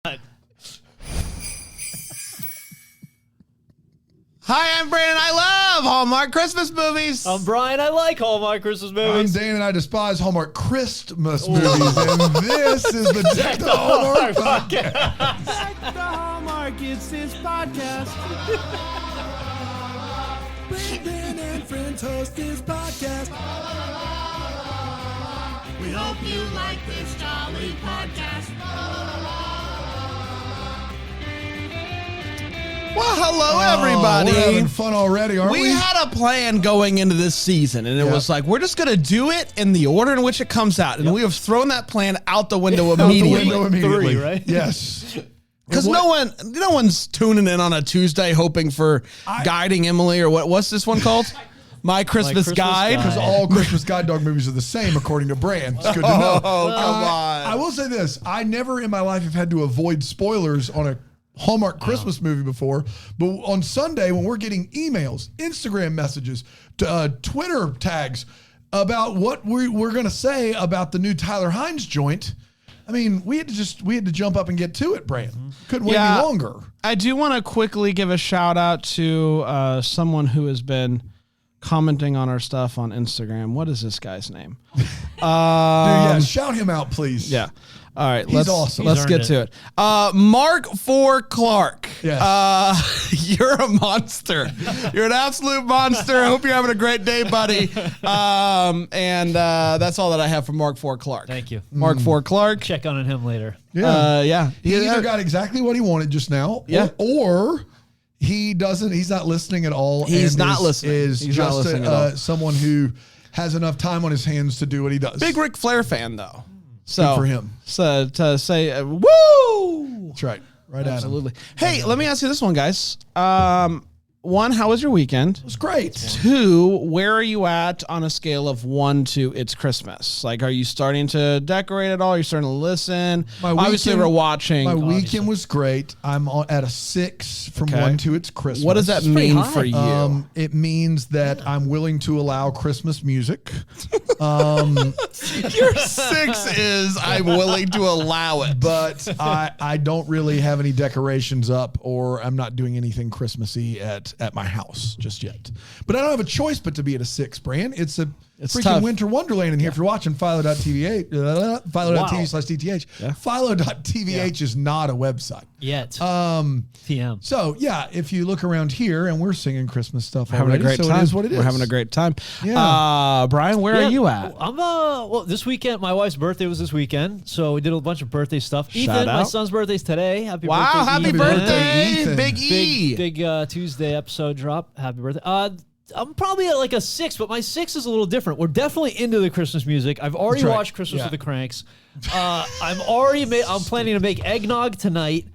Hi, I'm Brandon. I love Hallmark Christmas movies. I'm Brian. I like Hallmark Christmas movies. I'm Dan, and I despise Hallmark Christmas movies. And this is the Deck the Hallmark podcast. Deck the Hallmark, it's this podcast. Brandon and friends host this podcast. We hope you like this jolly podcast. Well, hello, everybody. We're having fun already, aren't we? We had a plan going into this season, and it was like, we're just going to do it in the order in which it comes out. And we have thrown that plan out the window immediately. Three, right? Yes. Because no one's tuning in on a Tuesday hoping for Guiding Emily or what's this one called? My Christmas Guide. Because all Christmas guide dog movies are the same, according to Brand. It's good to know. Oh, come on. I will say this. I never in my life have had to avoid spoilers on a Hallmark Christmas movie before, but on Sunday when we're getting emails, Instagram messages, Twitter tags about what we're going to say about the new Tyler Hines joint, I mean, we had to jump up and get to it, Brand. Couldn't wait any longer. I do want to quickly give a shout out to someone who has been commenting on our stuff on Instagram. What is this guy's name? Dude, shout him out, please. Yeah. All right, He's awesome. Let's get to it. Mark 4 Clark. Yes. You're a monster. You're an absolute monster. I hope you're having a great day, buddy. And that's all that I have for Mark 4 Clark. Thank you. Mark 4 Clark. Check on him later. Yeah. He either got exactly what he wanted just now, or he doesn't. He's not listening at all. He's not listening. He's not just listening at all. Someone who has enough time on his hands to do what he does. Big Ric Flair fan, though. So, good for him. So to say, woo! That's right. Right Absolutely. Hey, let me ask you this one, guys. One, how was your weekend? It was great. 2, where are you at on a scale of 1 to it's Christmas? Like, are you starting to decorate at all? Are you starting to listen? Obviously, we're watching. My weekend was great. I'm at a 6 from 1 to it's Christmas. What does that mean for you? It means that I'm willing to allow Christmas music. Your 6 is I'm willing to allow it. But I don't really have any decorations up, or I'm not doing anything Christmassy at my house just yet. But I don't have a choice but to be at a 6, Brand. It's freaking tough. winter wonderland in here. If you're watching Philo.tv/DTH, Philo.tvh is not a website. Yet. TM. So, yeah, if you look around here, and we're singing Christmas stuff Having already, a great so time. it is what it is. We're having a great time. Yeah. Brian, where are you at? I'm well, this weekend, my wife's birthday was this weekend, so we did a bunch of birthday stuff. Shout Ethan, my out. son's birthday's today. Happy birthday, Happy Ethan. birthday, Ethan. Big E. Big Tuesday episode drop. Happy birthday. I'm probably at like a 6, but my 6 is a little different. We're definitely into the Christmas music. I've already watched Christmas with the Cranks. I'm planning to make eggnog tonight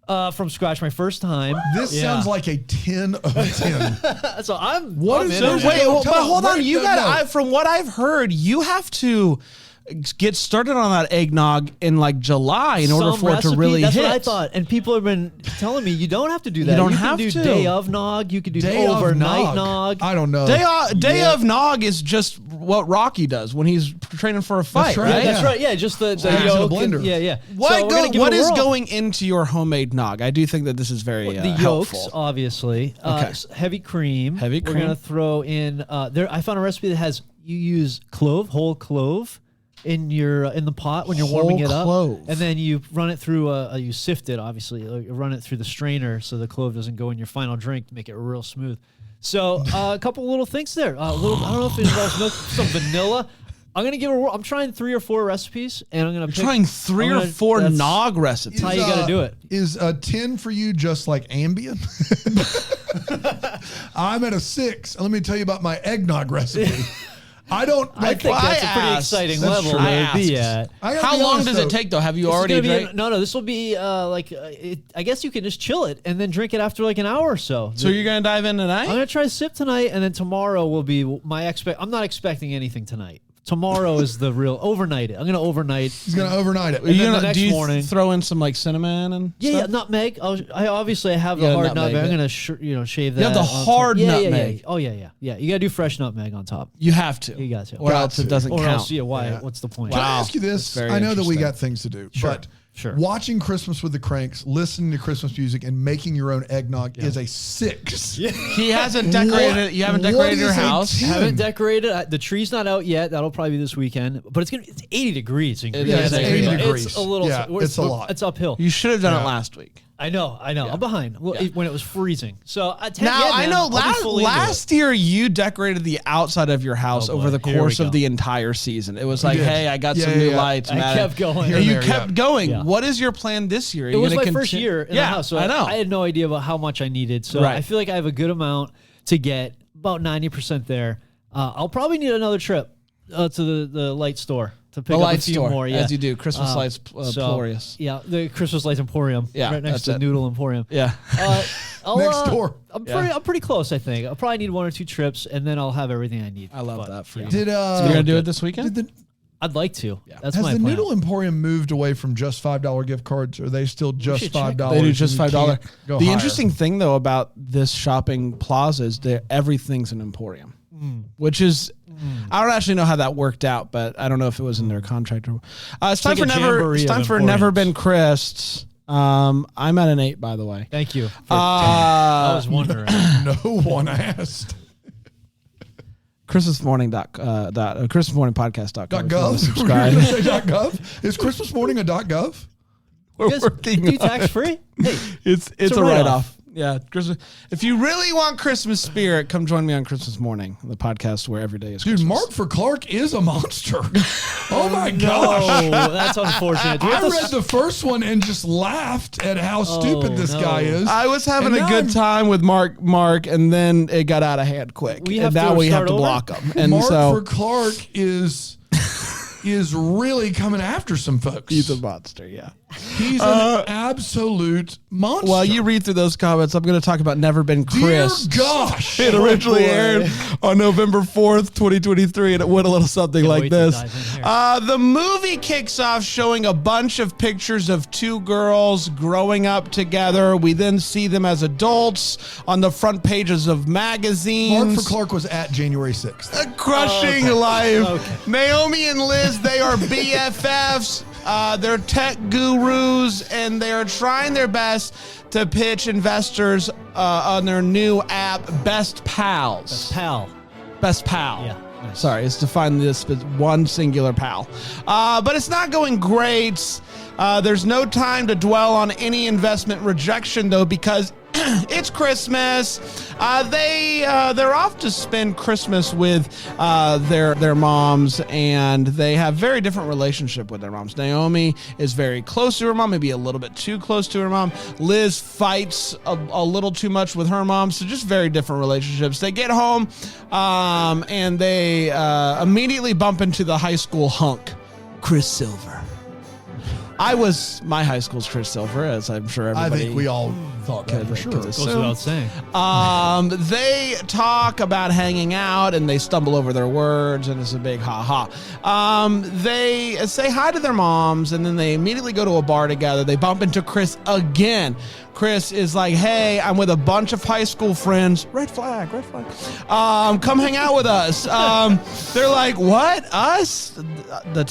from scratch, my first time. This sounds like a 10 of 10. So I'm. What I'm is in this? it. Wait, No, but hold on. wait, You no, got no. from what I've heard, you have to get started on that eggnog in like July in order Some for it to recipe, really that's hit. what I thought. And people have been telling me you don't have to do that. You don't can have do to. day of nog. You could do Day of overnight nog. I don't know. Day of Nog is just what Rocky does when he's training for a fight, right. right? That's right. Yeah, just the Hands in a yolk. blender. Yeah. What is going into your homemade nog? I do think that this is very the helpful. yolks, obviously. Heavy cream. Heavy cream. We're gonna throw in. I found a recipe that has you use whole clove. In the pot when you're warming it up, clove. and then you run it through you sift it, obviously you run it through the strainer so the clove doesn't go in your final drink to make it real smooth. So a couple little things there. I don't know if it involves milk, some vanilla. I'm gonna give I'm trying 3 or 4 recipes, and I'm gonna Trying 3 or 4 nog recipes. That's how you gotta do it. Is a 10 for you just like Ambien? I'm at a 6. Let me tell you about my eggnog recipe. I think that's a pretty exciting level to be at. How long does it take though? Have you already drank? No, this will be I guess you can just chill it and then drink it after like an hour or so. So you're gonna dive in tonight? I'm gonna try a sip tonight, and then tomorrow will be I'm not expecting anything tonight. Tomorrow is the real overnight it. I'm gonna overnight. He's gonna overnight it. And then the next do you morning, throw in some like cinnamon and yeah, nutmeg. I obviously have the hard nutmeg. I'm gonna shave that. You have the hard nutmeg. Yeah. Oh yeah. You gotta do fresh nutmeg on top. You have to. You got to. Or else it doesn't Or count. else, why? Yeah. What's the point? Can I ask you this? Very I know that we interesting. got things to do, but Sure. Watching Christmas with the Cranks, listening to Christmas music, and making your own eggnog is a 6. Yeah. He hasn't decorated. You haven't decorated your house. Haven't decorated. The tree's not out yet. That'll probably be this weekend. But it's 80 degrees. It's 80 degrees. It's a little. Yeah, it's a lot. It's uphill. You should have done it last week. I know. Yeah. I'm behind. Well, when it was freezing. So now I know last year you decorated the outside of your house over the course of the entire season. It was like, hey, I got some new lights. I kept going. You kept going. Yeah. What is your plan this year? It was my first year in the house, so I know. I had no idea about how much I needed. So I feel like I have a good amount to get, about 90% there. I'll probably need another trip to the light store. To pick up a few more, as you do. Christmas Lights Emporious. Yeah, the Christmas Lights Emporium. Yeah, right next to Noodle Emporium. Yeah. Next door. I'm pretty close, I think. I'll probably need 1 or 2 trips, and then I'll have everything I need. I love that for you. So you're gonna do it this weekend? I'd like to. Yeah. That's Has my the plan. Noodle Emporium moved away from just $5 gift cards? Or are they still just $5? They do just $5. The higher? interesting thing, though, about this shopping plaza is that everything's an emporium, which is I don't actually know how that worked out, but I don't know if it was in their contract or. It's time for Never Been Christ. I'm at an 8, by the way. Thank you. I was wondering. No one asked. ChristmasMorningPodcast.com. .gov. Subscribe. .gov. Is Christmas morning a .gov? We're working. Do you tax free? Hey, it's a write-off. Yeah, Christmas. If you really want Christmas spirit, come join me on Christmas Morning, the podcast where every day is Christmas. Dude, Mark for Clark is a monster. Oh my gosh. Oh, that's unfortunate. I read the first one and just laughed at how stupid this guy is. I was having a good time with Mark, and then it got out of hand quick. Now we have to block him. And Mark for Clark is really coming after some folks. He's a monster, yeah. He's an absolute monster. While you read through those comments, I'm going to talk about Never Been Chris. Dear gosh. It originally aired on November 4th, 2023, and it went a little something like this. The movie kicks off showing a bunch of pictures of 2 girls growing up together. We then see them as adults on the front pages of magazines. Mark for Clark was at January 6th. A crushing life. Okay. Naomi and Liz, they are BFFs. They're tech gurus, and they're trying their best to pitch investors on their new app, Best Pals. Best Pal. Yeah. Nice. Sorry, it's defined this as one singular pal. But it's not going great. There's no time to dwell on any investment rejection, though, because it's Christmas. They're off to spend Christmas with their moms, and they have very different relationship with their moms. Naomi is very close to her mom, maybe a little bit too close to her mom. Liz fights a little too much with her mom, so just very different relationships. They get home, and they immediately bump into the high school hunk, Chris Silver. My high school's Chris Silver, as I'm sure everybody. I think we all thought that for sure. Goes without saying. They talk about hanging out, and they stumble over their words, and it's a big ha-ha. They say hi to their moms, and then they immediately go to a bar together. They bump into Chris again. Chris is like, hey, I'm with a bunch of high school friends. Red flag. Come hang out with us. They're like, what? Us? The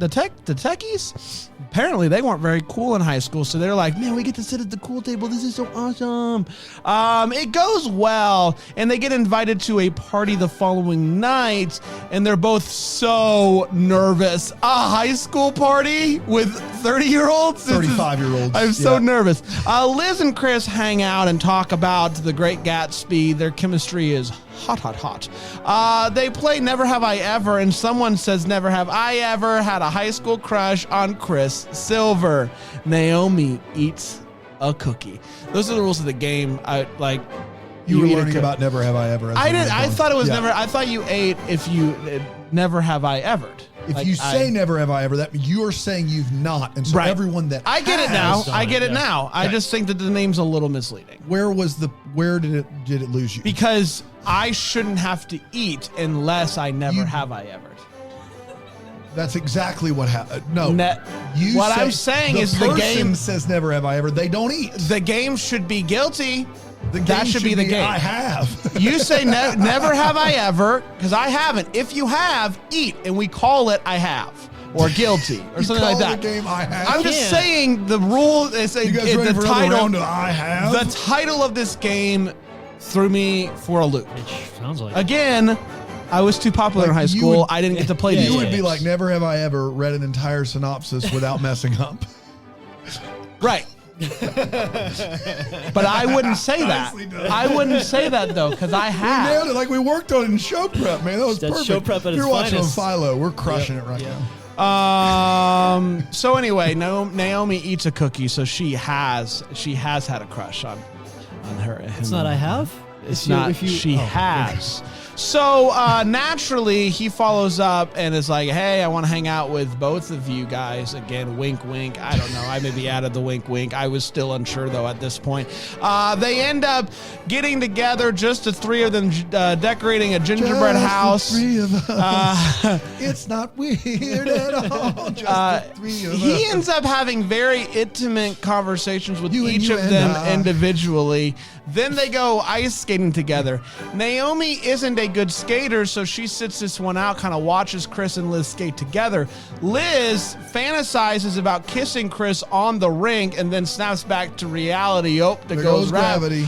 techies? Apparently they weren't very cool in high school, so they're like, man, we get to sit at the cool table. This is so awesome. It goes well, and they get invited to a party the following night, and they're both so nervous. A high school party with 30-year-olds? 35-year-olds. I'm so nervous. Liz and Chris hang out and talk about The Great Gatsby. Their chemistry is hot. They play Never Have I Ever, and someone says, never have I ever had a high school crush on Chris Silver. Naomi eats a cookie. Those are the rules of the game. You were learning about Never Have I Ever. I thought it was never. I thought you ate if you never have I evered. If you say never have I ever, that means you are saying you've not. And so everyone that I get it now. I get it now. I just think that the name's a little misleading. Where did it lose you? Because I shouldn't have to eat unless I never have I ever. That's exactly what happened. No. I'm saying is the game says never have I ever. They don't eat. The game should be guilty. That should be the game. I have. You say never have I ever, because I haven't. If you have, eat, and we call it I have. or guilty or something like that. The game I have. I'm just saying the rule is You guys ready for another round of I have? The title of this game threw me for a loop. It sounds like Again, I was too popular in high school. I didn't get to play these You would games. be like, never have I ever read an entire synopsis without messing up. Right. But I wouldn't say that. I wouldn't say that though, because I We have. nailed it like we worked on it in show prep, man. That was That's perfect. show prep at If you're its watching finest. on Philo, we're crushing it right now. So anyway, Naomi eats a cookie, so she has had a crush on her. it's not I have. It's not. She has. So naturally, he follows up and is like, "Hey, I want to hang out with both of you guys again." Wink, wink. I don't know. I maybe added the wink, wink. I was still unsure though at this point. They end up getting together, just the three of them, decorating a gingerbread house. The three of us. It's not weird at all. Just the three of us. He ends up having very intimate conversations with You and each you of and them I. individually. Then they go ice skating together. Naomi isn't a good skater, so she sits this one out, kind of watches Chris and Liz skate together. Liz fantasizes about kissing Chris on the rink and then snaps back to reality. Oh, there goes gravity.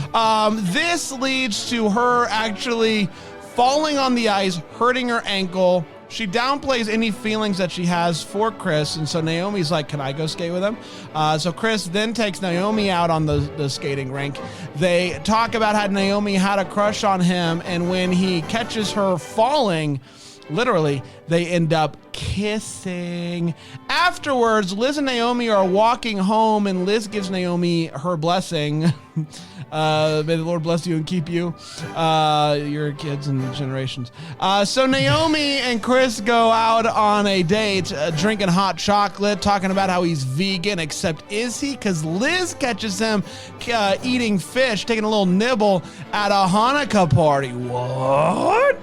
This leads to her actually falling on the ice, hurting her ankle. She downplays any feelings that she has for Chris, and so Naomi's like, "Can I go skate with him?" So Chris then takes Naomi out on the skating rink. They talk about how Naomi had a crush on him, and when he catches her falling, literally, they end up kissing. Afterwards, Liz and Naomi are walking home, and Liz gives Naomi her blessing. May the Lord bless you and keep you, your kids and generations. So Naomi and Chris go out on a date, drinking hot chocolate, talking about how he's vegan, except is he? Because Liz catches him eating fish, taking a little nibble at a Hanukkah party. What?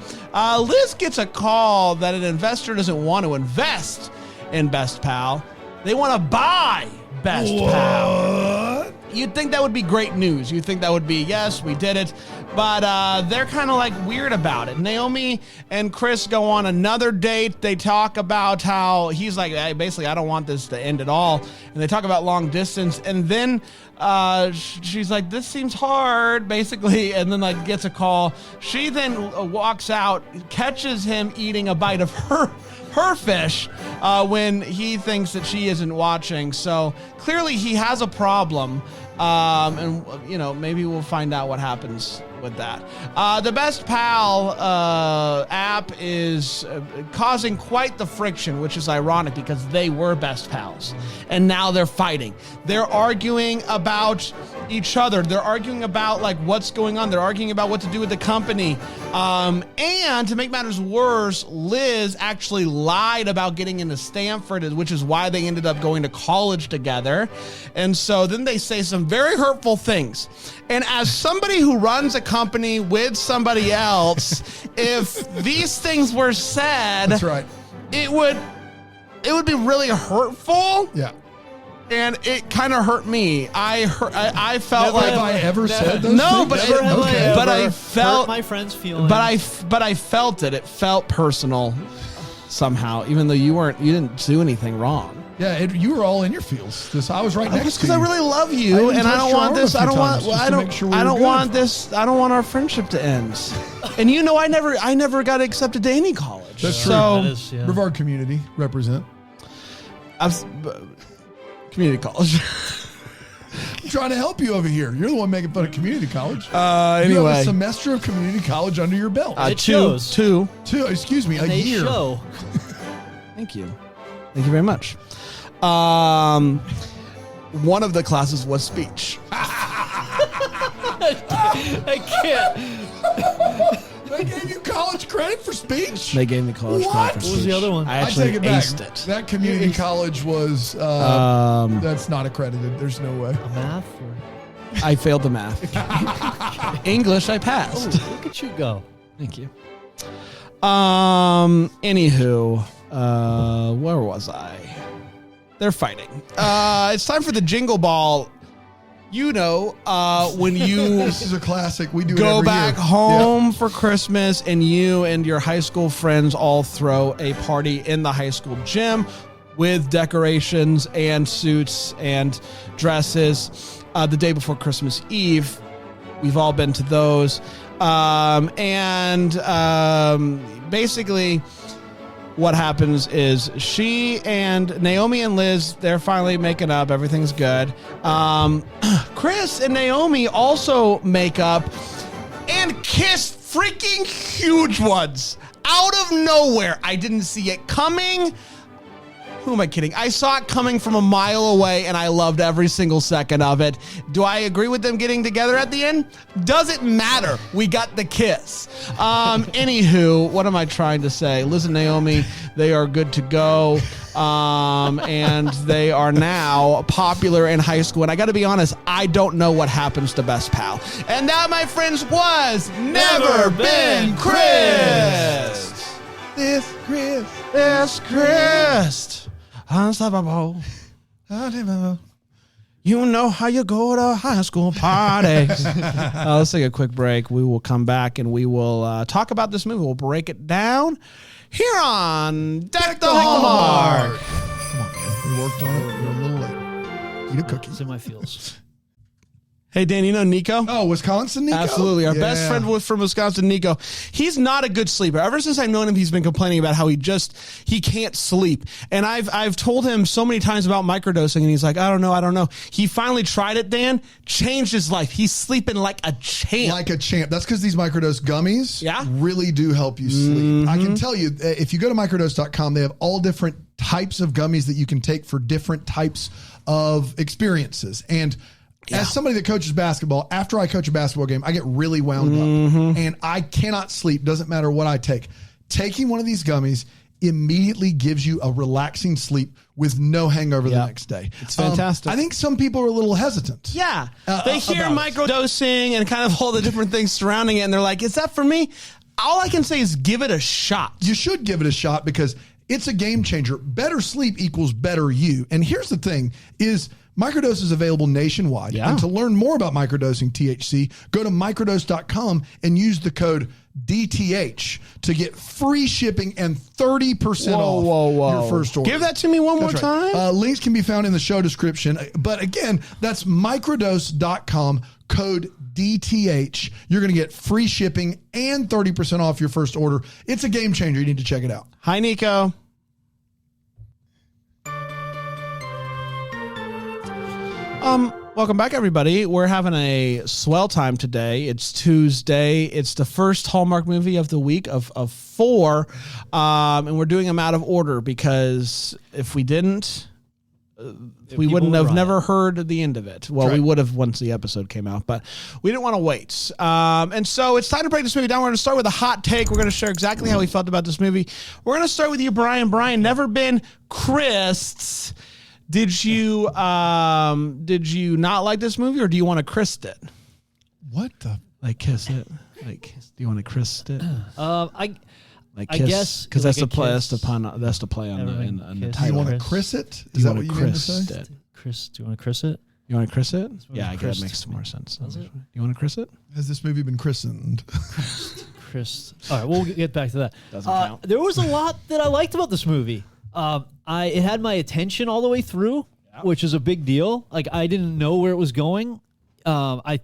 Liz gets a call that an investor doesn't want to invest in Best Pal. They want to buy Best Pal. You'd think that would be great news. You'd think that would be, yes, we did it. But they're kind of like weird about it. Naomi and Chris go on another date. They talk about how he's like, hey, basically, I don't want this to end at all. And they talk about long distance. And then she's like, this seems hard, basically. And then like gets a call. She then walks out, catches him eating a bite of her fish when he thinks that she isn't watching. So clearly he has a problem. And, you know, maybe we'll find out what happens with that. The Best Pal app is causing quite the friction, which is ironic because they were best pals. And now they're fighting. They're arguing about each other. They're arguing about like what's going on. They're arguing about what to do with the company. And to make matters worse, Liz actually lied about getting into Stanford, which is why they ended up going to college together. And so then they say some very hurtful things. And as somebody who runs a company with somebody else, if these things were said, That's right. it would be really hurtful. Yeah. And it kind of hurt me. I felt Have I ever said those No, things? but Never have I ever but I felt hurt my friend's feelings. but I felt it. It felt personal somehow, even though you didn't do anything wrong. Yeah, you were all in your feels. I was right next to Because you. I really love I you, even and I touched don't your want arm this. a I few don't want. times just I to make sure we I were don't good. want this. I don't want our friendship to end. And you know, I never got accepted to any college. That's true. So That is, yeah. Brevard community represent. Community college. I'm trying to help you over here. You're the one making fun of community college. You Anyway, have a semester of community college under your belt. It shows. two. Excuse me, a They year. show. Thank you very much. One of the classes was speech. I can't. They gave you college credit for speech? They gave me college What? credit for What speech. was the other one? I I actually take it back. aced it. That community college was that's not accredited. There's no way. A math? Or? I failed the math. English, I passed. Oh, look at you go. Thank you. Anywho, where was I? They're fighting. It's time for the jingle ball. You know, when you This is a classic. We do it go every back year. home for Christmas and you and your high school friends all throw a party in the high school gym with decorations and suits and dresses the day before Christmas Eve. We've all been to those. Basically what happens is she and Naomi and Liz, they're finally making up. Everything's good. Chris and Naomi also make up and kiss freaking huge ones out of nowhere. I didn't see it coming. Who am I kidding? I saw it coming from a mile away, and I loved every single second of it. Do I agree with them getting together at the end? Doesn't matter. We got the kiss. Anywho, what am I trying to say? Liz and Naomi, they are good to go, and they are now popular in high school. And I got to be honest, I don't know what happens to Best Pal. And that, my friends, was Never Been Chris. This Chris. Unstoppable. You know how you go to high school parties. Let's take a quick break. We will come back and we will talk about this movie. We'll break it down here on Deck the Hallmark. Come on, man. We worked on it. We're a little late. Eat a cookie. It's in my feels. Hey, Dan, you know Nico? Oh, Wisconsin Nico? Absolutely. Our best friend from Wisconsin, Nico. He's not a good sleeper. Ever since I've known him, he's been complaining about how he can't sleep. And I've told him so many times about microdosing, and he's like, I don't know. He finally tried it, Dan, changed his life. He's sleeping like a champ. Like a champ. That's because these microdose gummies Yeah. really do help you sleep. I can tell you, if you go to microdose.com, they have all different types of gummies that you can take for different types of experiences. And as somebody that coaches basketball, after I coach a basketball game, I get really wound up and I cannot sleep. Doesn't matter what I take. Taking one of these gummies immediately gives you a relaxing sleep with no hangover the next day. It's fantastic. I think some people are a little hesitant. Yeah. They hear microdosing and kind of all the different things surrounding it, and they're like, is that for me? All I can say is give it a shot. You should give it a shot because it's a game changer. Better sleep equals better you. And here's the thing is microdose is available nationwide. Yeah. And to learn more about microdosing THC, go to microdose.com and use the code DTH to get free shipping and 30% off your first order. Give that to me one more time. Links can be found in the show description. But again, that's microdose.com, code DTH. You're going to get free shipping and 30% off your first order. It's a game changer. You need to check it out. Hi, Nico. Welcome back, everybody. We're having a swell time today. It's Tuesday. It's the first Hallmark movie of the week of 4. And we're doing them out of order because if we didn't, we wouldn't have never heard the end of it. Well, we would have once the episode came out, but we didn't want to wait. And so it's time to break this movie down. We're going to start with a hot take. We're going to share exactly how we felt about this movie. We're going to start with you, Brian. Brian, Never Been Chris. Did you not like this movie, or do you want to Christ it? What the? Like kiss it? Like, do you want to Christ it? I Kiss, guess because that's the play. kiss. That's the play on the Kiss. Do you title. want to Chris it? Do Is you that want what to you mean to Christ say? it? Chris, do you want to Chris it? You want to Chris it? Yeah, I guess Christ. that makes more sense. Does it? You want to Chris it? Has this movie been christened? Chris. All right, we'll get back to that. Doesn't count. There was a lot that I liked about this movie. It had my attention all the way through, which is a big deal. Like, I didn't know where it was going. I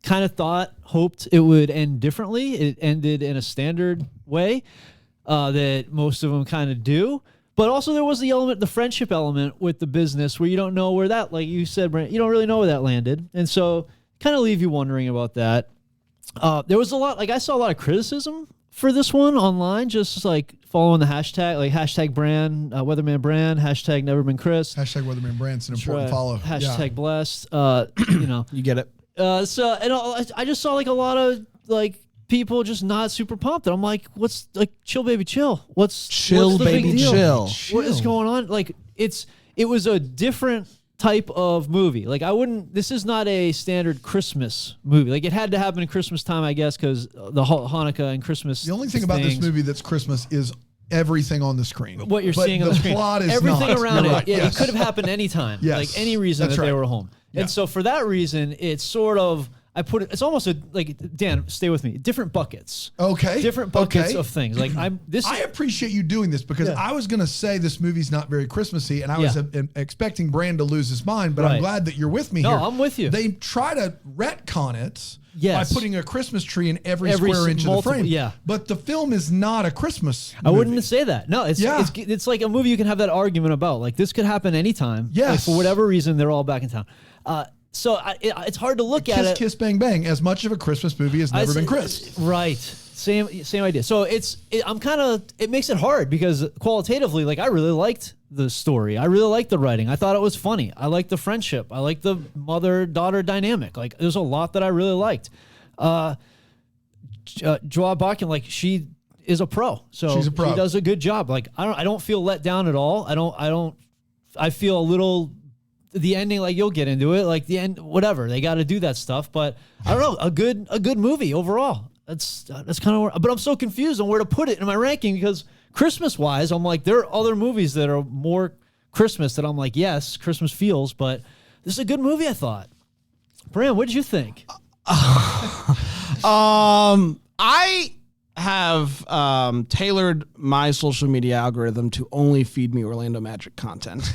kind of hoped it would end differently. It ended in a standard way that most of them kind of do. But also there was the friendship element with the business where you don't know where that, like you said, Brent, you don't really know where that landed. And so kind of leave you wondering about that. There was a lot, like I saw a lot of criticism for this one online, just like following the hashtag, like hashtag brand, Weatherman brand, hashtag Never Been Chris. Hashtag Weatherman brand's an important follow. Hashtag blessed. You get it. I just saw like a lot of like people just not super pumped. And I'm like, what's like, chill, baby, chill. What's the baby, big deal? chill. What is going on? Like it was a different type of movie. Like this is not a standard Christmas movie. Like it had to happen at Christmas time, I guess, because the Hanukkah and Christmas. The only thing about this movie that's Christmas is everything on the screen. What you're seeing on the screen. Plot is everything not. around it. Right. Yeah, Yes. it could have happened anytime. Yes. Like any reason That's that they right. were home. Yeah. And so for that reason, it's sort of, I put it. It's almost like Dan. Stay with me. Different buckets. Okay. Different buckets of things. Like I appreciate you doing this because I was going to say this movie's not very Christmassy, and I was expecting Brand to lose his mind. But I'm glad that you're with me here. No, I'm with you. They try to retcon it. Yes. By putting a Christmas tree in every square inch of the frame. Yeah. But the film is not a Christmas movie. I wouldn't say that. No, it's like a movie you can have that argument about. Like, this could happen anytime. Yes. Like, for whatever reason, they're all back in town. So it's hard to look at it. Kiss, Bang, Bang. As much of a Christmas movie has never been Chris. Right. Same idea. So it makes it hard because qualitatively, like, I really liked the story. I really liked the writing. I thought it was funny. I liked the friendship. I liked the mother-daughter dynamic. Like, there's a lot that I really liked. Joa Bachkin, like, she is a pro. So she's a pro. She does a good job. Like, I don't feel let down at all. I feel a little, the ending, like, you'll get into it, like the end, whatever. They got to do that stuff, but I don't know, a good movie overall. That's kind of where, but I'm so confused on where to put it in my ranking because Christmas wise, I'm like, there are other movies that are more Christmas that I'm like, yes, Christmas feels, but this is a good movie, I thought. Bram, what did you think? I have tailored my social media algorithm to only feed me Orlando Magic content.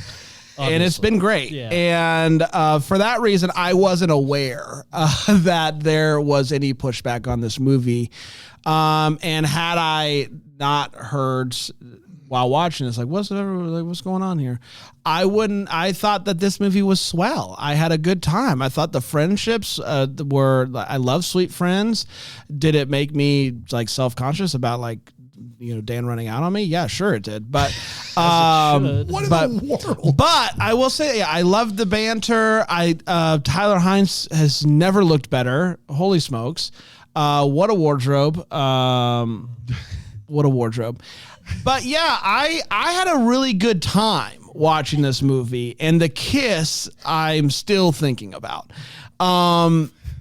And it's been great. Yeah. And for that reason, I wasn't aware that there was any pushback on this movie. And had I not heard while watching this, like, what's going on here? I thought that this movie was swell. I had a good time. I thought the friendships I love Sweet Friends. Did it make me like self-conscious about like, Dan running out on me? Yeah, sure it did. But what in the world? But I will say, I loved the banter. Tyler Hines has never looked better. Holy smokes. What a wardrobe. What a wardrobe. But yeah, I had a really good time watching this movie, and the kiss I'm still thinking about.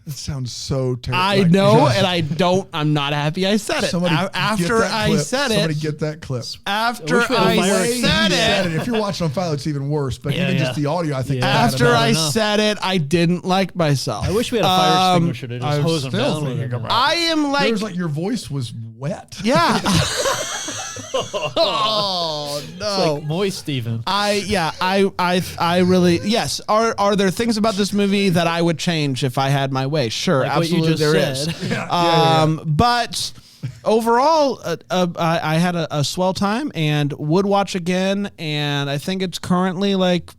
It sounds so terrible. I know, and I'm not happy I said it. Somebody after I said it. Somebody get that clip. After I said it. If you're watching on Philo, it's even worse, but even just the audio, I think. After I said it, I didn't like myself. I wish we had a fire extinguisher to just hose them down with it. I am like... It was like your voice was wet. Yeah. Oh no! It's like moist, Steven. I really, yes. Are there things about this movie that I would change if I had my way? Sure, like absolutely there is. But overall, I had a swell time and would watch again. And I think it's currently like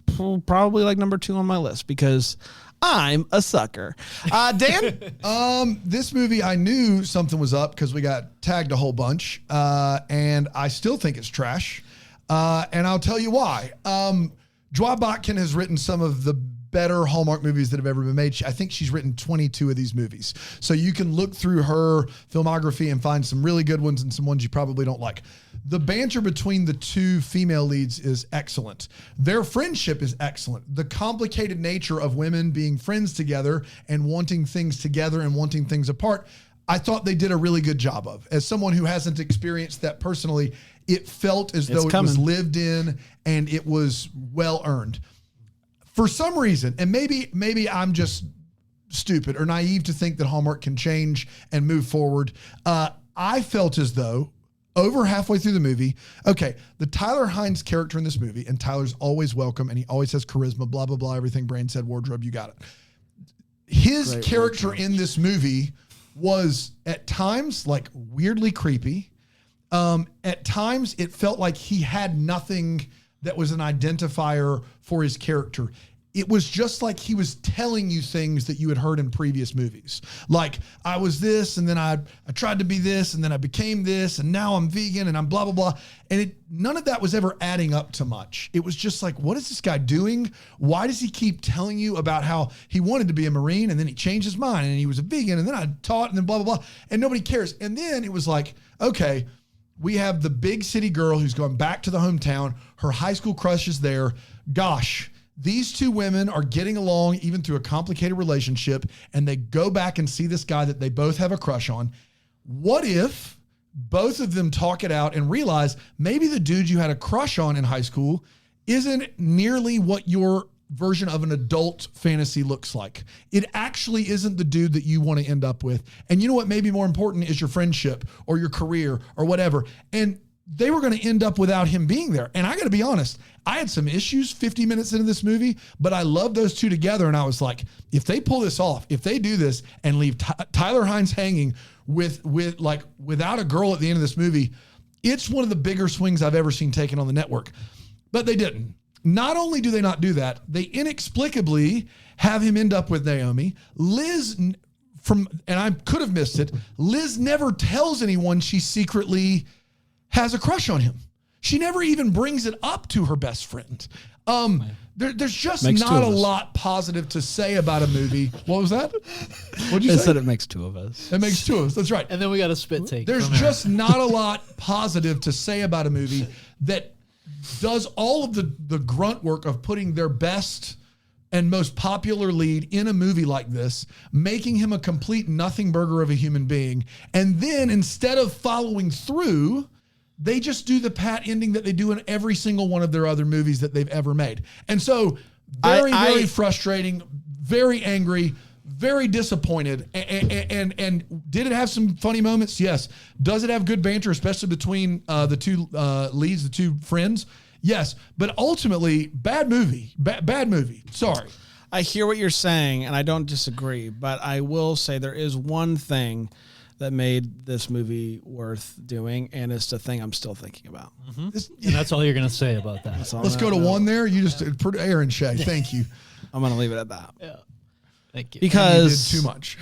probably like number 2 on my list because I'm a sucker. Dan? This movie, I knew something was up because we got tagged a whole bunch, and I still think it's trash. And I'll tell you why. Joa Bachkin has written some of the better Hallmark movies that have ever been made. I think she's written 22 of these movies. So you can look through her filmography and find some really good ones and some ones you probably don't like. The banter between the two female leads is excellent. Their friendship is excellent. The complicated nature of women being friends together and wanting things together and wanting things apart, I thought they did a really good job of. As someone who hasn't experienced that personally, it felt as though it was lived in and it was well earned. For some reason, and maybe I'm just stupid or naive to think that Hallmark can change and move forward, I felt as though over halfway through the movie, okay, the Tyler Hines character in this movie, and Tyler's always welcome, and he always has charisma, blah, blah, blah, everything Brand said, wardrobe, you got it. His great character in this movie was at times like weirdly creepy. At times it felt like he had nothing that was an identifier for his character. It was just like he was telling you things that you had heard in previous movies. Like, I was this, and then I tried to be this, and then I became this, and now I'm vegan, and I'm blah, blah, blah. And none of that was ever adding up to much. It was just like, what is this guy doing? Why does he keep telling you about how he wanted to be a Marine, and then he changed his mind, and he was a vegan, and then I taught, and then blah, blah, blah. And nobody cares. And then it was like, okay, we have the big city girl who's going back to the hometown. Her high school crush is there. Gosh, these two women are getting along even through a complicated relationship, and they go back and see this guy that they both have a crush on. What if both of them talk it out and realize maybe the dude you had a crush on in high school isn't nearly what you're version of an adult fantasy looks like. It actually isn't the dude that you want to end up with. And you know what may be more important is your friendship or your career or whatever. And they were going to end up without him being there. And I got to be honest, I had some issues 50 minutes into this movie, but I love those two together. And I was like, if they pull this off, if they do this and leave Tyler Hines hanging without a girl at the end of this movie, it's one of the bigger swings I've ever seen taken on the network. But they didn't. Not only do they not do that, they inexplicably have him end up with Naomi. Liz, and I could have missed it, Liz never tells anyone she secretly has a crush on him. She never even brings it up to her best friend. There's just not a lot positive to say about a movie. What was that? What'd you say? I said it makes two of us. It makes two of us. That's right. And then we got a spit take. There's just not a lot positive to say about a movie that does all of the grunt work of putting their best and most popular lead in a movie like this, making him a complete nothing burger of a human being. And then instead of following through, they just do the pat ending that they do in every single one of their other movies that they've ever made. And so very frustrating, very angry, very disappointed. And did it have some funny moments? Yes. Does it have good banter, especially between the two leads, the two friends? Yes. But ultimately, bad movie. Bad movie. Sorry. I hear what you're saying, and I don't disagree, but I will say there is one thing that made this movie worth doing, and it's the thing I'm still thinking about. And that's all you're going to say about that. Let's go to one there. You just put Aaron Shea. Thank you. I'm going to leave it at that. Yeah. Thank you. Because you did too much.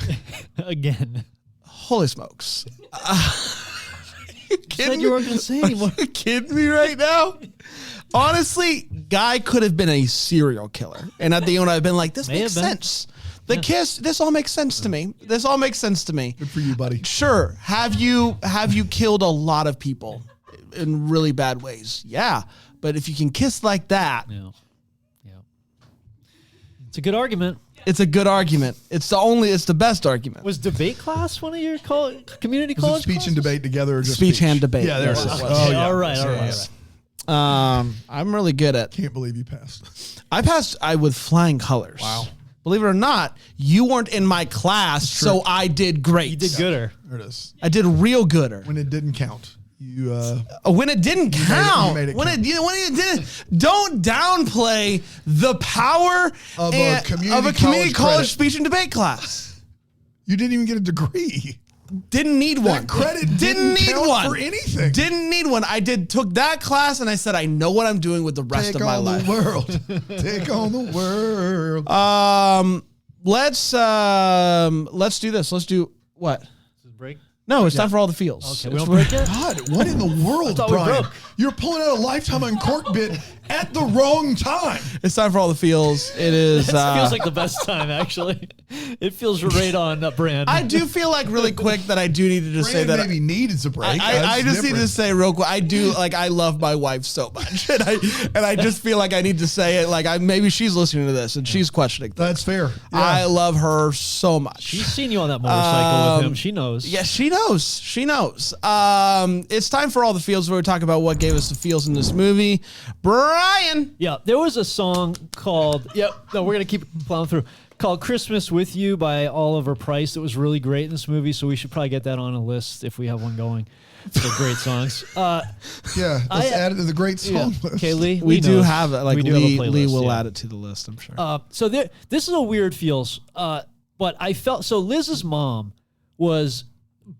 Again. Holy smokes. You said you weren't going to say anymore. Are you kidding me right now? Honestly, guy could have been a serial killer. And at the end, I've been like, this makes sense. The kiss, this all makes sense to me. This all makes sense to me. Good for you, buddy. Sure. Have you killed a lot of people in really bad ways? Yeah. But if you can kiss like that. Yeah. It's a good argument. It's a good argument. It's the best argument. Was debate class one of your community college speech classes? and debate together or just speech and debate? Yeah, there it is. Oh, yeah. All right. I'm really good at. Can't believe you passed. I passed with flying colors. Wow. Believe it or not, you weren't in my class, so I did great. You did gooder. There it is. I did real gooder. When it didn't count. You when it didn't count. You made it when count. it didn't. Don't downplay the power of a community college speech and debate class. You didn't even get a degree. Didn't need one. That credit didn't need count one for anything. Didn't need one. I took that class and I said I know what I'm doing with the rest of my life. Take on the world. Take on the world. Let's do this. Let's do what? This is break. No, it's time for all the feels. Okay, we don't break it? God, what in the world, Brian? You're pulling out a Lifetime Uncorked bit at the wrong time. It's time for all the feels. It is. It feels like the best time, actually. It feels right on brand. I do feel like really quick that I do need to just say that maybe needed a break. I just need to say real quick. I do I love my wife so much, and I just feel like I need to say it. Like maybe she's listening to this and she's questioning things. That's fair. Yeah. I love her so much. She's seen you on that motorcycle with him. She knows. Yes, she knows. She knows. It's time for all the feels where we talk about what gave us the feels in this movie. Brian. Yeah, there was a song called. We're gonna keep plowing through. Called "Christmas with You" by Oliver Price. That was really great in this movie, so we should probably get that on a list if we have one going for great songs. Let's add it to the great song list. Okay, Lee. We do have it. Like Lee will yeah. add it to the list, I'm sure. So this is a weird feels, but I felt so. Liz's mom was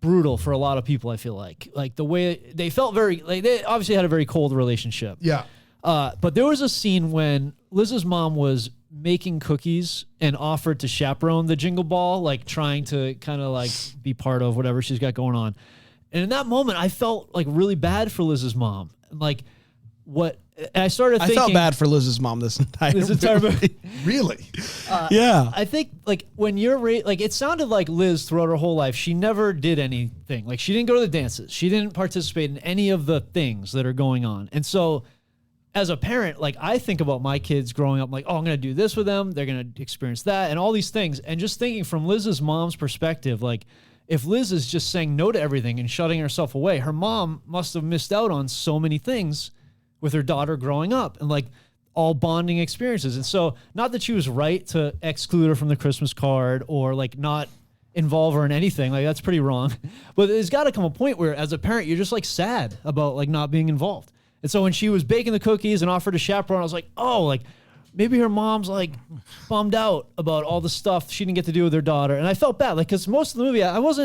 brutal for a lot of people. I feel like the way they felt they obviously had a very cold relationship. Yeah. But there was a scene when Liz's mom was making cookies and offered to chaperone the Jingle Ball, like trying to kind of like be part of whatever she's got going on. And in that moment, I felt like really bad for Liz's mom. Like I started thinking. I felt bad for Liz's mom this entire movie. Really? Yeah. I think like when you're it sounded like Liz throughout her whole life, she never did anything. Like she didn't go to the dances. She didn't participate in any of the things that are going on. And so as a parent, like I think about my kids growing up like, oh, I'm going to do this with them. They're going to experience that and all these things. And just thinking from Liz's mom's perspective, like if Liz is just saying no to everything and shutting herself away, her mom must have missed out on so many things with her daughter growing up. And like all bonding experiences. And so, not that she was right to exclude her from the Christmas card or like not involve her in anything. Like, that's pretty wrong. But there's got to come a point where, as a parent, you're just like sad about like not being involved. And so when she was baking the cookies and offered to chaperone, I was like, oh, like maybe her mom's like bummed out about all the stuff she didn't get to do with her daughter. And I felt bad, like, because most of the movie, I was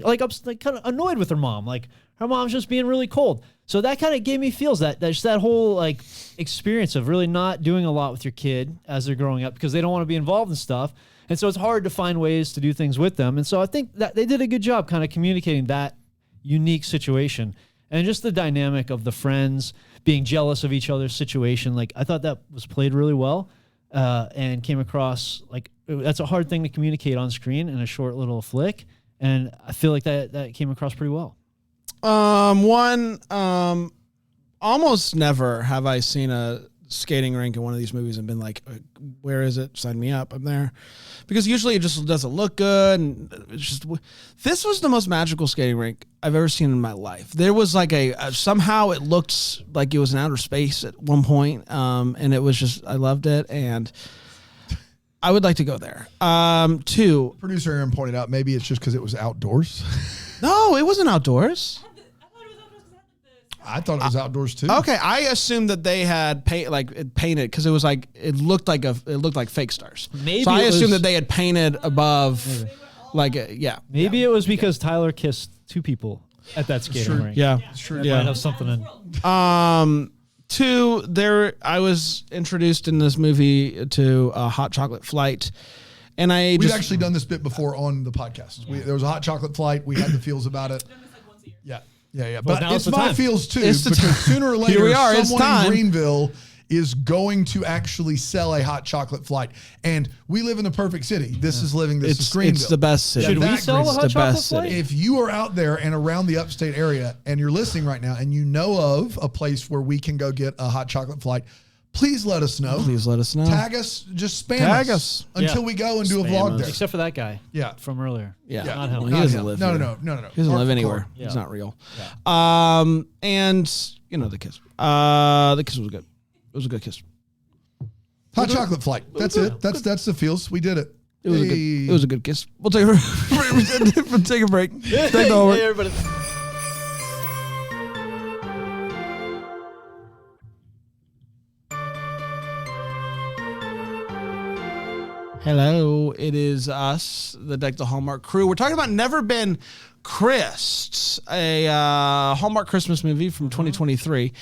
like kind of annoyed with her mom. Like, her mom's just being really cold. So that kind of gave me feels that whole like experience of really not doing a lot with your kid as they're growing up because they don't want to be involved in stuff. And so it's hard to find ways to do things with them. And so I think that they did a good job kind of communicating that unique situation and just the dynamic of the friends being jealous of each other's situation. Like, I thought that was played really well and came across like that's a hard thing to communicate on screen in a short little flick. And I feel like that came across pretty well. Almost never have I seen a skating rink in one of these movies and been like, where is it? Sign me up. I'm there. Because usually it just doesn't look good. And it's just, this was the most magical skating rink I've ever seen in my life. There was like somehow it looked like it was in outer space at one point. And it was just, I loved it. And I would like to go there. Two. Producer Aaron pointed out maybe it's just because it was outdoors. No, it wasn't outdoors. I thought it was outdoors too. Okay, I assumed that they had painted because it was like it looked like fake stars. Maybe so I assumed that they had painted above, yeah. Maybe it was because Tyler kissed two people at that skating rink. Yeah, it's true. Might have something in. Two, I was introduced in this movie to a hot chocolate flight, and we've actually done this bit before on the podcast. There was a hot chocolate flight. We had the feels about it. Yeah. Yeah. Well, but it's my feels too, It's because sooner or later, Here we are, someone in Greenville is going to actually sell a hot chocolate flight. And we live in the perfect city. This is Greenville. It's the best city. Should we sell a hot chocolate flight? If you are out there and around the upstate area and you're listening right now and you know of a place where we can go get a hot chocolate flight, please let us know. Please let us know. Tag us. Just spam us until we go and do a vlog there. Except for that guy. Yeah. From earlier. Yeah. Not him. Well, he doesn't live here. No. He doesn't live anywhere. Yeah. He's not real. Yeah. And the kiss. The kiss was good. It was a good kiss. Hot chocolate flight. That's it. That's the feels. We did it. It was a good kiss. We'll take a break. Take the homework. Hey, everybody. Hello, it is us, the Deck the Hallmark crew. We're talking about Never Been Christ, a Hallmark Christmas movie from 2023,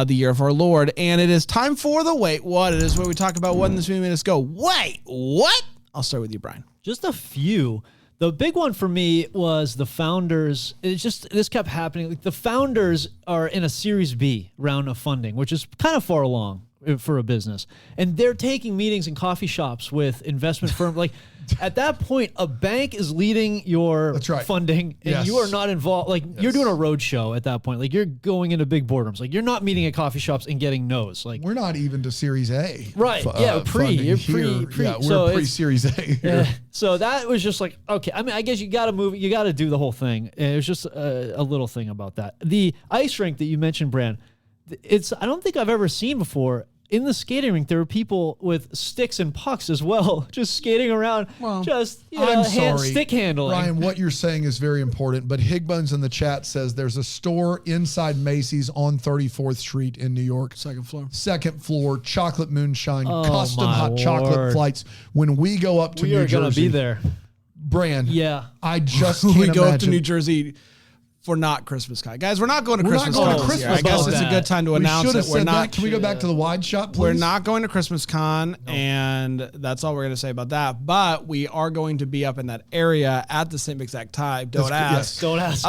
the year of our Lord. And it is time for the Wait What. It is where we talk about what in this movie made us go, wait, what? I'll start with you, Brian. Just a few. The big one for me was the founders. This kept happening. Like, the founders are in a Series B round of funding, which is kind of far along for a business, and they're taking meetings in coffee shops with investment firms. Like, at that point, a bank is leading your funding, and you are not involved. Like, you're doing a road show at that point. Like, you're going into big boardrooms. Like, you're not meeting at coffee shops and getting no's. Like, we're not even to Series A, right? You're pre. Yeah, we're pre-Series A here. So that was just like, okay. I mean, I guess you got to move. You got to do the whole thing. And it was just a little thing about that. The ice rink that you mentioned, Bran. I don't think I've ever seen before. In the skating rink, there were people with sticks and pucks as well, just skating around, stick handling. Ryan, what you're saying is very important, but Higbones in the chat says there's a store inside Macy's on 34th Street in New York. Second floor, chocolate moonshine, custom hot chocolate flights. When we go up to New Jersey. We are going to be there. Bran, I just can't imagine. We go up to New Jersey for not Christmas Con. Guys, we're not going to Christmas Con this year. I guess it's a good time to announce that we're not. Can we go back to the wide shot, please? We're not going to Christmas Con, and that's all we're going to say about that. But we are going to be up in that area at the same exact time. Don't ask. Yes. Don't ask.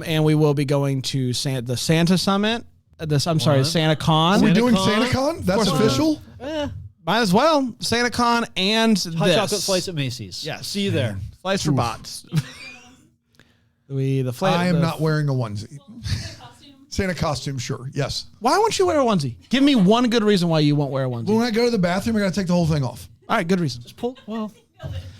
And we will be going to the Santa Summit. Santa Con. Are we doing Santa Con? That's official? Might as well. Santa Con and hot chocolate flights at Macy's. Yeah. See you there. Flights for bots. I am not wearing a onesie. Santa costume, sure. Yes. Why won't you wear a onesie? Give me one good reason why you won't wear a onesie. When I go to the bathroom, I got to take the whole thing off. All right, good reason. Just pull. Well,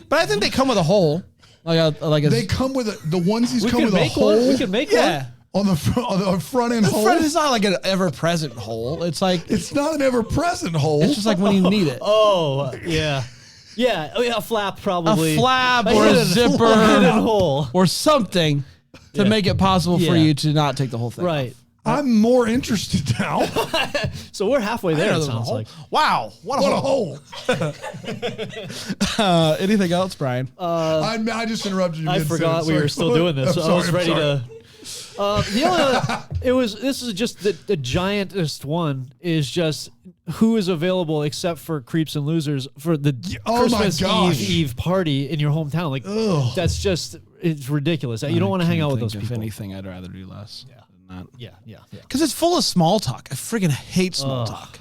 but I think they come with a hole. They come with the onesies come with a hole. We could make one. on the front end hole. It's not like an ever-present hole. It's like It's not an ever-present hole. it's just like when you need it. Oh, yeah. Yeah, a flap probably. A flap A or a hidden- zipper. a hidden hole. Or something to make it possible for Yeah. you to not take the whole thing. Right. I'm more interested now. So we're halfway there, it sounds like. Wow. What a hole. Anything else, Brian? I just interrupted you. I forgot we were still doing this. So I was ready to. The only other, this is just the giantest one is just who is available except for creeps and losers for the Christmas Eve party in your hometown. Like that's just it's ridiculous. You don't want to hang out with those people. If anything, I'd rather do less. Yeah. Because it's full of small talk. I freaking hate small talk.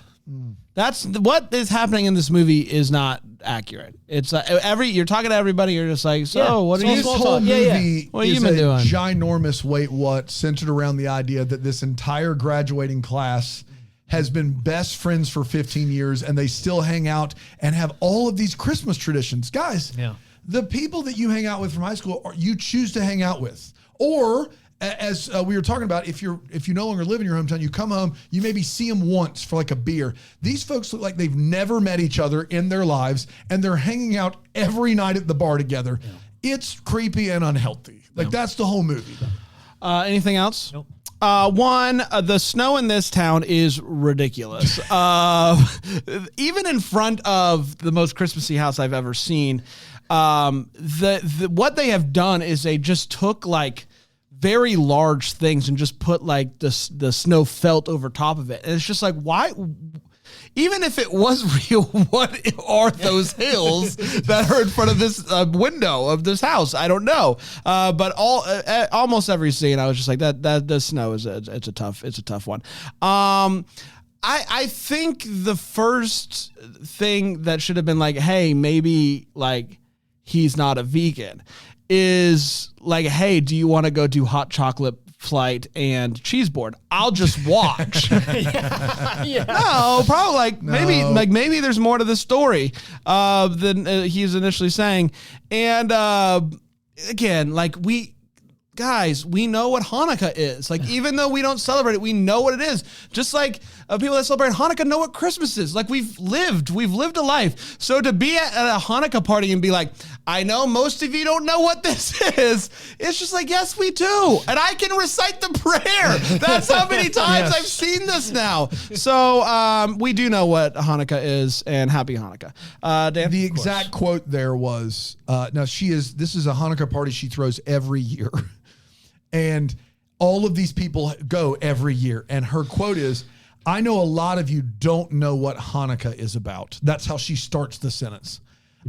That's what is happening in this movie is not accurate. It's you're talking to everybody. You're just like, so what are you? This whole movie What have you is been a doing? ginormous wait what centered around the idea that this entire graduating class has been best friends for 15 years and they still hang out and have all of these Christmas traditions. Guys, the people that you hang out with from high school, you choose to hang out with. Or as we were talking about, if you no longer live in your hometown, you come home, you maybe see them once for like a beer. These folks look like they've never met each other in their lives, and they're hanging out every night at the bar together. Yeah. It's creepy and unhealthy. Like that's the whole movie. Anything else? Nope. The snow in this town is ridiculous. Even in front of the most Christmassy house I've ever seen, what they have done is they just took like very large things and just put like the snow felt over top of it. And it's just like, why? Even if it was real, what are those hills that are in front of this window of this house? I don't know. But almost every scene, I was just like, that the snow is it's a tough one. I think the first thing that should have been like, hey, maybe like he's not a vegan, is like, hey, do you want to go do hot chocolate flight and cheese board? I'll just watch. No, probably maybe there's more to the story than he's initially saying. And again, like we know what Hanukkah is. Like, even though we don't celebrate it, we know what it is. Just like people that celebrate Hanukkah know what Christmas is. Like, we've lived a life. So to be at a Hanukkah party and be like, I know most of you don't know what this is. It's just like, yes, we do. And I can recite the prayer. That's how many times I've seen this now. So we do know what Hanukkah is, and happy Hanukkah. Dan? The exact quote there was, this is a Hanukkah party she throws every year. And all of these people go every year. And her quote is, I know a lot of you don't know what Hanukkah is about. That's how she starts the sentence.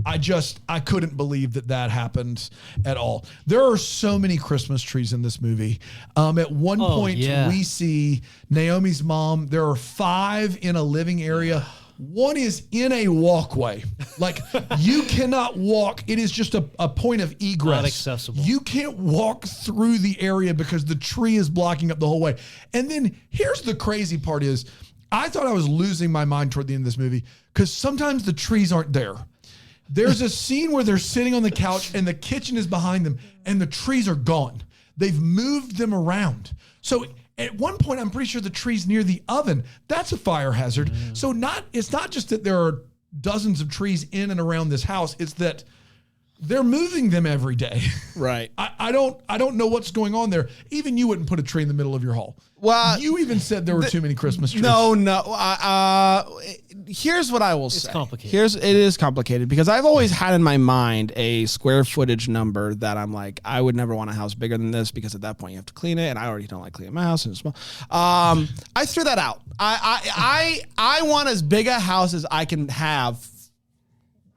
I couldn't believe that happened at all. There are so many Christmas trees in this movie. At one point, we see Naomi's mom. There are 5 in a living area. One is in a walkway. Like, you cannot walk. It is just a point of egress. Not accessible. You can't walk through the area because the tree is blocking up the whole way. And then here's the crazy part is, I thought I was losing my mind toward the end of this movie because sometimes the trees aren't there. There's a scene where they're sitting on the couch and the kitchen is behind them and the trees are gone. They've moved them around. So at one point, I'm pretty sure the tree's near the oven. That's a fire hazard. So it's not just that there are dozens of trees in and around this house. It's that they're moving them every day. Right. I don't know what's going on there. Even you wouldn't put a tree in the middle of your hall. Well, you even said there were too many Christmas trees. No. Here's what I will say. It's complicated. It is complicated because I've always had in my mind a square footage number that I'm like, I would never want a house bigger than this because at that point you have to clean it, and I already don't like cleaning my house and it's small. I threw that out. I want as big a house as I can have,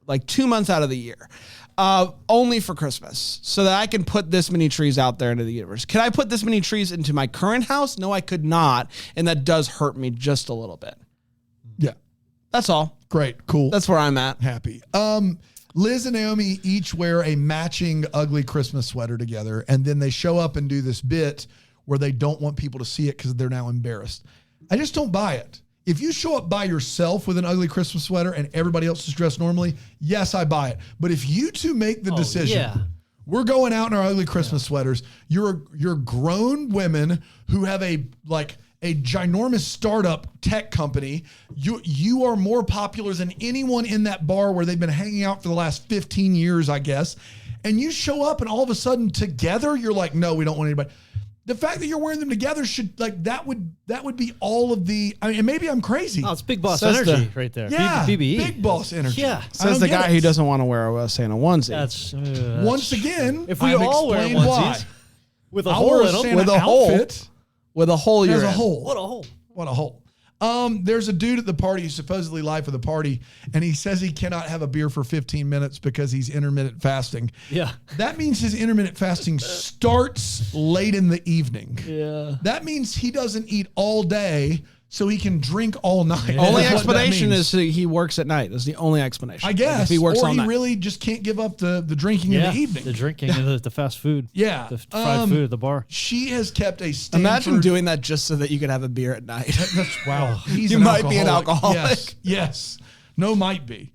like 2 months out of the year. Only for Christmas, so that I can put this many trees out there into the universe. Can I put this many trees into my current house? No, I could not, and that does hurt me just a little bit. Yeah. That's all. Great. Cool. That's where I'm at. Happy. Liz and Naomi each wear a matching ugly Christmas sweater together, and then they show up and do this bit where they don't want people to see it because they're now embarrassed. I just don't buy it. If you show up by yourself with an ugly Christmas sweater and everybody else is dressed normally, yes, I buy it. But if you two make the decision, We're going out in our ugly Christmas sweaters. You're grown women who have a ginormous startup tech company. You are more popular than anyone in that bar where they've been hanging out for the last 15 years, I guess. And you show up and all of a sudden together, you're like, no, we don't want anybody. The fact that you're wearing them together should that would be all of the. I mean, maybe I'm crazy. Oh, it's big boss Says energy right there. Yeah, BBE. big boss energy. Yeah. Says the guy who doesn't want to wear a Santa onesie. That's Once again, if we I've all wear explained why. onesies with a I'll hole wear in a them. Santa with a hole. outfit. With a hole, There's you're a in. hole. What a hole. What a hole. There's a dude at the party who's supposedly live for the party, and he says he cannot have a beer for 15 minutes because he's intermittent fasting. Yeah. That means his intermittent fasting starts late in the evening. Yeah. That means he doesn't eat all day so he can drink all night. Only That's what that explanation means. is he works at night. Is the only explanation. I guess. If he works or all he night. really just can't give up the drinking in the evening. The drinking and the fast food. Yeah. The fried food at the bar. She has kept a Stanford... Imagine doing that just so that you could have a beer at night. Wow. He's You an might be an alcoholic. Yes. No, might be.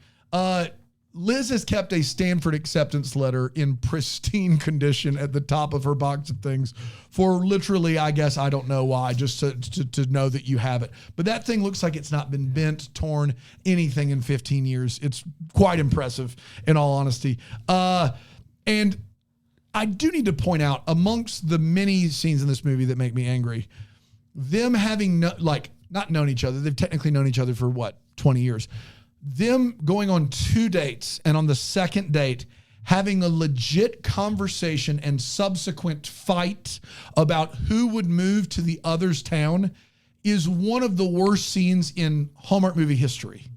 Liz has kept a Stanford acceptance letter in pristine condition at the top of her box of things for literally, I guess, I don't know why, just to know that you have it. But that thing looks like it's not been bent, torn, anything in 15 years. It's quite impressive, in all honesty. And I do need to point out, amongst the many scenes in this movie that make me angry, them having not known each other. They've technically known each other for 20 years. Them going on 2 dates, and on the second date having a legit conversation and subsequent fight about who would move to the other's town is one of the worst scenes in Hallmark movie history.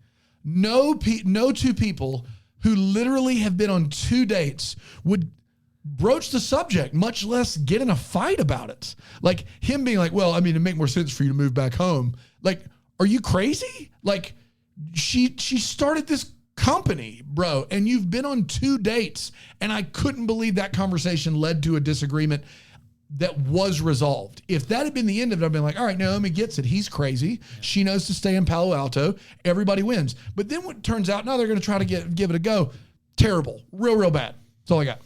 No two people who literally have been on 2 dates would broach the subject, much less get in a fight about it. Like him being like, well, I mean, it'd make more sense for you to move back home. Like, are you crazy? Like, she started this company, bro, and you've been on 2 dates, and I couldn't believe that conversation led to a disagreement that was resolved. If that had been the end of it, I'd been like, all right, Naomi gets it. He's crazy. She knows to stay in Palo Alto. Everybody wins. But then what turns out, now they're going to try to give it a go. Terrible. Real bad. That's all I got.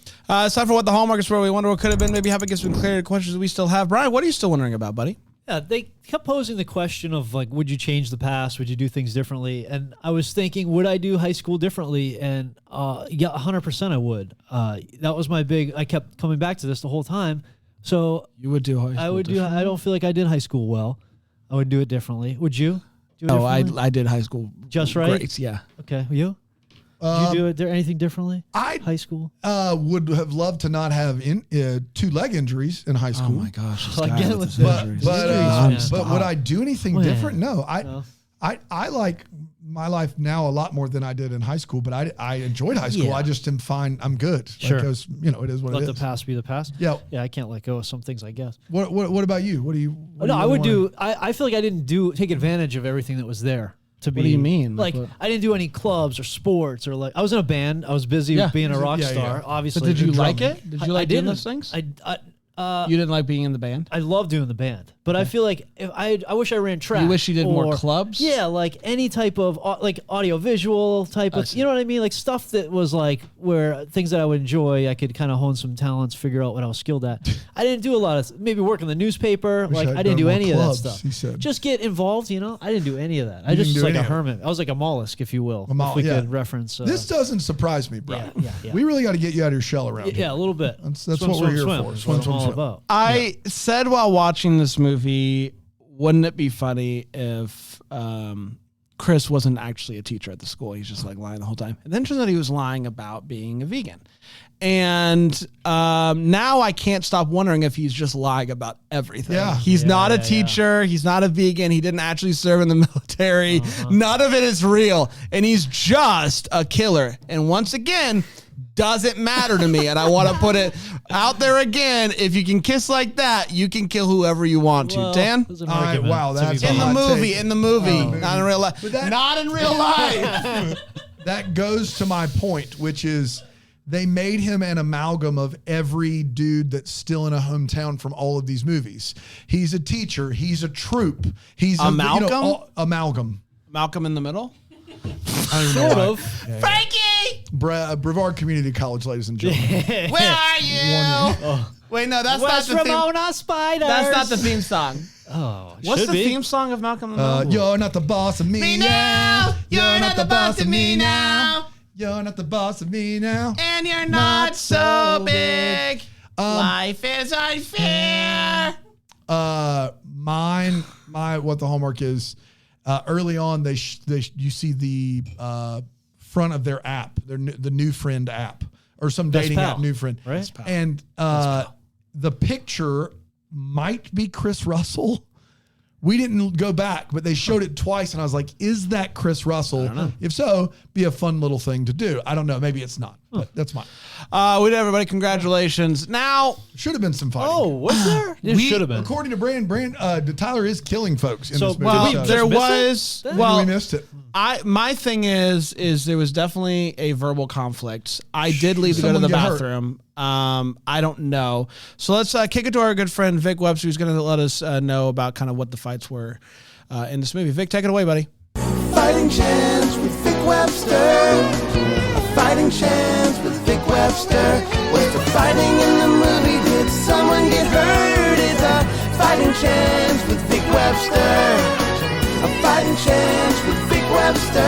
It's time for What the Hallmark is, where we wonder what could have been. Maybe having some clarity to questions we still have. Brian, what are you still wondering about, buddy? Yeah, they kept posing the question of like, would you change the past? Would you do things differently? And I was thinking, would I do high school differently? And yeah, 100% I would. That was my big. I kept coming back to this the whole time. So You would do high school. I would do. I don't feel like I did high school well. I would do it differently. Would you? Do it Oh, differently? I did high school. Just right? Great, yeah. Okay, you? Did you do it? There anything differently? High school. Would have loved to not have 2 leg injuries in high school. Oh my gosh. This Like, guy get with with his the- injuries. But would I do anything Man. different? No. No. I like my life now a lot more than I did in high school, but I enjoyed high school. Yeah. I just am fine. I'm good. Sure. Because, it is what Let it the is. past be the past. Yeah. Yeah, I can't let go of some things, I guess. What about you? What do you? what do No, you I would wanna- do. I feel like I didn't take advantage of everything that was there. To be, What do you mean? Like, Like what? I didn't do any clubs or sports or like I was in a band. I was busy Yeah. with being a rock Yeah, star. yeah. Obviously, But did you And like drumming. it? Did you I like doing didn't. those things? You didn't like being in the band? I love doing the band, but I feel like if I wish I ran track. You wish you did more or- clubs? Yeah, like any type of like audio visual type of, see. you know what I mean? Like stuff that was like where things that I would enjoy, I could kind of hone some talents, figure out what I was skilled at. I didn't do a lot of maybe work in the newspaper. Wish Like I'd I didn't done do more any of that clubs, stuff. he said. Just get involved, I didn't do any of that. I You just didn't was do like a any of it. hermit. I was like a mollusk, if you will. If we could reference. This doesn't surprise me, bro. Yeah. We really got to get you out of your shell around here. yeah, a little bit. That's Swim, what we're here swim, for. is Swim, what I'm swim, all swim. about. I said while watching this movie, wouldn't it be funny if Chris wasn't actually a teacher at the school? He's just like lying the whole time. And then it turns out he was lying about being a vegan. And now I can't stop wondering if he's just lying about everything. Yeah. He's not a teacher. He's not a vegan. He didn't actually serve in the military. None of it is real. And he's just a killer. And once again, doesn't matter to me. And I want to put it out there again. If you can kiss like that, you can kill whoever you want to. Well, Dan? there's an All right, argument wow, to that's be a In made. the hot movie, take. in the movie, not in real life. But that- Not in real life. That goes to my point, which is they made him an amalgam of every dude that's still in a hometown from all of these movies. He's a teacher. He's a troop. He's Amalgam? amalgam. Malcolm in the Middle? Sort of. Frankie! Brevard Community College, ladies and gentlemen. Where are you? Wait, no, that's West not the Ramona Spiders. That's not the theme song. Oh, What's the theme song of Malcolm in the Middle? You're not the boss of me now. You're not the boss of me now. You're not the boss of me now. And you're not so big. Life is unfair. What the Hallmark is, early on, you see the front of their app, the New Friend app, or some dating app, New Friend. Right. And the picture might be Chris Russell. We didn't go back, but they showed it twice, and I was like, is that Chris Russell? If so, be a fun little thing to do. I don't know. Maybe it's not, but that's mine. We did, everybody. Congratulations. Now, should have been some fighting. Oh, was there? It should have been. According to Brand, Tyler is killing folks in this movie. Well, there was. Well, we missed it. My thing is there was definitely a verbal conflict. I did leave to go to the bathroom. I don't know. So let's kick it to our good friend Vic Webster, who's going to let us know about kind of what the fights were in this movie. Vic, take it away, buddy. Fighting chance with Vic Webster. A fighting chance with Vic Webster. Was the fighting in the movie? Did someone get hurt? It's a fighting chance with Vic Webster. A fighting chance with Vic Webster.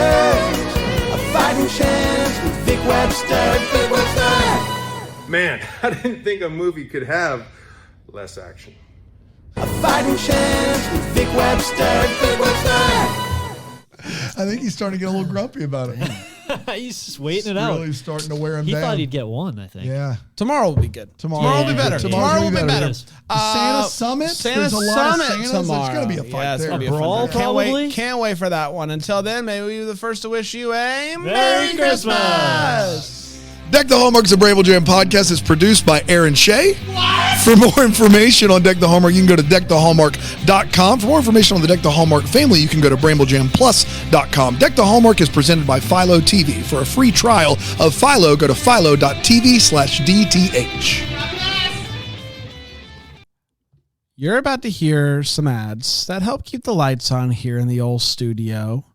A fighting chance with Vic Webster. Vic Webster. Man, I didn't think a movie could have less action. A fighting chance with Vic Webster. Vic Webster. I think he's starting to get a little grumpy about it. He's just waiting it out. Really starting to wear him He down. thought he'd get one, I think. Yeah. Tomorrow will be good. Tomorrow will be better. Tomorrow will be better. Santa Summit. Santa There's a lot Summit of Santas. tomorrow. It's going to be a fight Yeah, it's there. gonna be a brawl, fun day. Can't wait. probably? Can't wait for that one. Until then, may we be the first to wish you a Merry Christmas. Deck the Hallmark's a Bramble Jam podcast is produced by Aaron Shea. For more information on Deck the Hallmark, you can go to deckthehallmark.com. For more information on the Deck the Hallmark family, you can go to bramblejamplus.com. Deck the Hallmark is presented by Philo TV. For a free trial of Philo, go to philo.tv/DTH. You're about to hear some ads that help keep the lights on here in the old studio.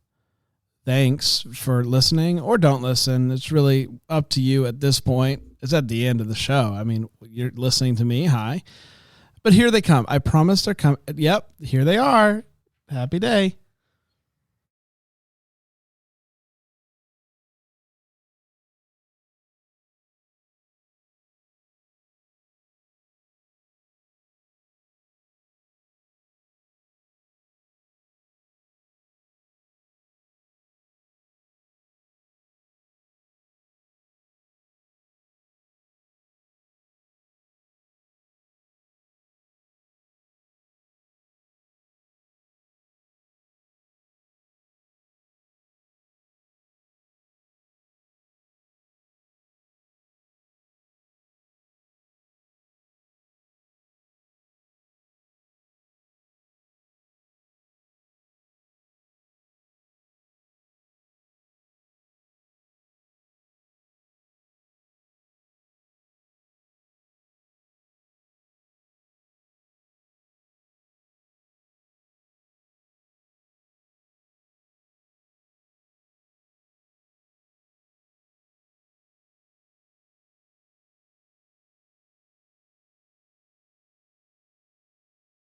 Thanks for listening or don't listen. It's really up to you at this point. It's at the end of the show. I mean, you're listening to me. Hi. But here they come. I promise they're coming. Yep, here they are. Happy day.